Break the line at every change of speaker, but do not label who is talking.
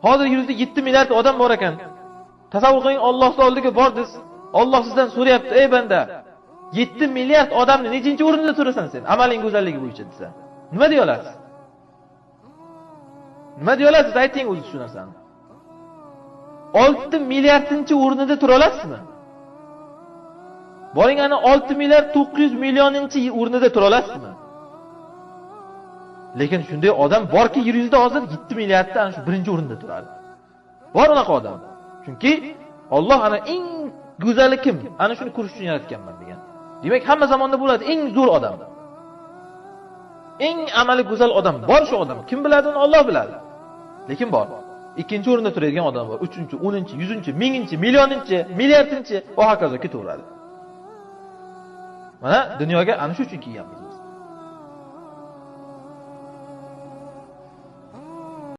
Hozir yuzda 7 milliard odam bor ekan. Tasavvur qiling, Allohning oldiga bordiz. Alloh sizdan so'rayapti: "Ey banda, 7 milliard odamni nechinchi o'rinda turasan sen? Amaling go'zalligi bo'yicha" desa. Nima deya olasiz? Nima deya olasiz? Ayting o'zi shu narsani. 6 milliardinchi o'rinda tura olasizmi? Boring ana 6 milliard 900 millioninchi o'rinda tura olasizmi? Lekin shunday odam borki, yer yuzida hozir 7 milliardda ana shu birinchi o'rinda turadi. Bor unaqa odam. Chunki Alloh ana eng go'zali kim? Ana shuni ko'rish uchun yaratganman degan. Demak, hamma zamonda bo'ladi eng zo'r odam. Eng amali go'zal odam bor shu odam. Kim biladi uni? Alloh biladi. Lekin bor. Ikkinchi o'rinda turadigan odam bor. 3-chi, 10-chi, 100-chi, 1000-chi, millioninchi, milliardinchi va hokazo ketaveradi. Mana dunyoga ana shu uchun kelganmiz.